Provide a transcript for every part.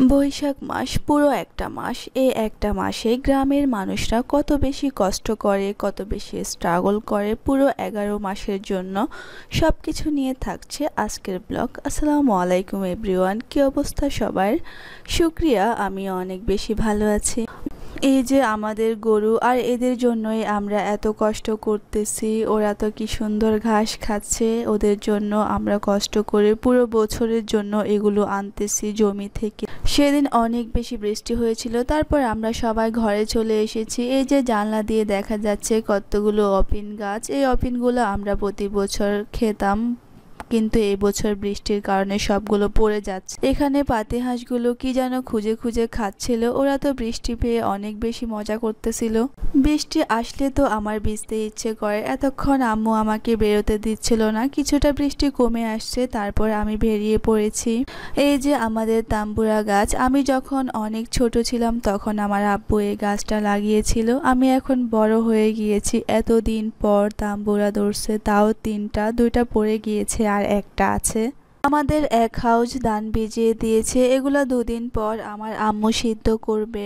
বৈশাখ মাস পুরো একটা মাস। এই একটা মাসে গ্রামের মানুষরা কত বেশি কষ্ট করে, কত বেশি স্ট্রাগল করে পুরো 11 মাসের জন্য। সবকিছু নিয়ে থাকছে আজকের ব্লগ। আসসালামু আলাইকুম এভরিওয়ান, কি অবস্থা সবার? শুক্রিয়া, আমি অনেক বেশি ভালো আছি। এই যে আমাদের গরু, আর এদের জন্যই আমরা এত কষ্ট করতেছি। ওরা তো কি সুন্দর ঘাস খাচ্ছে, ওদের জন্য আমরা কষ্ট করে পুরো বছরের জন্য এগুলো আনতেছি জমি থেকে। সেদিন অনেক বেশি বৃষ্টি হয়েছিল, তারপর আমরা সবাই ঘরে চলে এসেছি। এই যে জানলা দিয়ে দেখা যাচ্ছে কতগুলো অপিন গাছ। এই অপিনগুলো আমরা প্রতি বছর খেতাম, কিন্তু এই বছর বৃষ্টির কারণে সবগুলো পড়ে যাচ্ছে। এখানে পাতি হাঁসগুলো কি যেন খুঁজে খুঁজে খাচ্ছিল। ওরা তো বৃষ্টি পেয়ে অনেক বেশি মজা করতেছিল। বৃষ্টি আসলে তো আমার ভিজতে ইচ্ছে করে। এতক্ষণ আম্মু আমাকে বেরোতে দিচ্ছিল না। কিছুটা বৃষ্টি কমে আসছে, তারপর আমি বেরিয়ে পড়েছি। এই যে আমাদের তাম্বুরা গাছ, আমি যখন অনেক ছোট ছিলাম তখন আমার আব্বু এই গাছটা লাগিয়েছিল। আমি এখন বড় হয়ে গিয়েছি, এতদিন পর তাম্বুরা ধরছে, তাও 3টা, 2টা পড়ে গিয়েছে আর একটা আছে। আমাদের এক হাউস ধান ভিজিয়ে দিয়েছে, এগুলো 2 দিন পর আমার আম্মু সিদ্ধ করবে।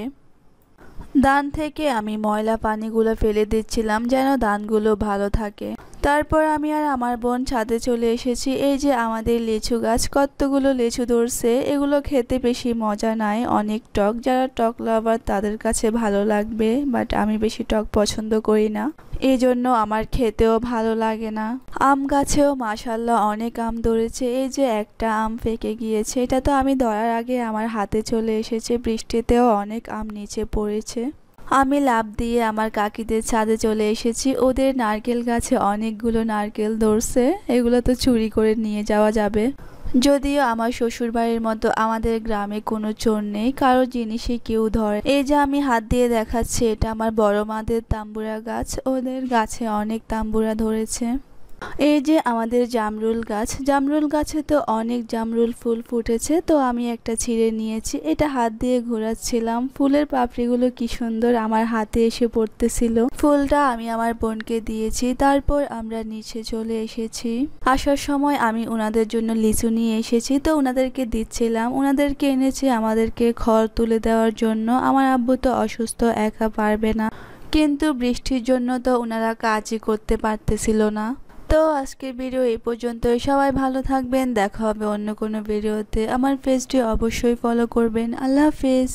ধান থেকে আমি ময়লা পানিগুলো ফেলে দিচ্ছিলাম যেন ধানগুলো ভালো থাকে। তারপর আমি আর আমার বোন ছাদে চলে এসেছি। এই যে আমাদের লিচু গাছ, কতগুলো লিচু ধরছে। এগুলো খেতে বেশি মজা নাই, অনেক টক। যারা টক লাভার তাদের কাছে ভালো লাগবে, বাট আমি বেশি টক পছন্দ করি না, এই জন্য আমার খেতেও ভালো লাগে না। আম গাছেও মাশাল্লাহ অনেক আম ধরেছে। এই যে একটা আম পেকে গিয়েছে, এটা তো আমি ধরার আগে আমার হাতে চলে এসেছে। বৃষ্টিতেও অনেক আম নিচে পড়েছে। আমি লাফ দিয়ে আমার কাকিদের ছাদে চলে এসেছি। ওদের নারকেল গাছে অনেকগুলো নারকেল ধরছে, এগুলো তো চুরি করে নিয়ে যাওয়া যাবে। যদিও আমার শ্বশুরবাড়ির মতো আমাদের গ্রামে কোনো চোর নেই, কারো জিনিসই কেউ ধরে। এই যে আমি হাত দিয়ে দেখাচ্ছি, এটা আমার বড় মাদের তাম্বুরা গাছ। ওদের গাছে অনেক তাম্বুরা ধরেছে। এই যে আমাদের জামরুল গাছ, জামরুল গাছে তো অনেক জামরুল ফুল ফুটেছে, তো আমি একটা ছিঁড়ে নিয়েছি। এটা হাত দিয়ে ঘোরাচ্ছিলাম। ফুলের পাপড়িগুলো কি সুন্দর আমার হাতে এসে পড়তেছিল। ফুলটা আমি আমার বোনকে দিয়েছি। তারপর আমরা নিচে চলে এসেছি। আসার সময় আমি ওনাদের জন্য লিচু নিয়ে এসেছি, তো ওনাদেরকে দিচ্ছিলাম। ওনাদেরকে এনেছি আমাদেরকে খড় তুলে দেওয়ার জন্য। আমার আব্বু তো অসুস্থ, একা পারবে না, কিন্তু বৃষ্টির জন্য তো ওনারা কাজই করতে পারতেছিল না। তো আজকের ভিডিও এই পর্যন্তই। সবাই ভালো থাকবেন, দেখা হবে অন্য কোনো ভিডিওতে। আমার পেজটি অবশ্যই ফলো করবেন। আল্লাহ হাফেজ।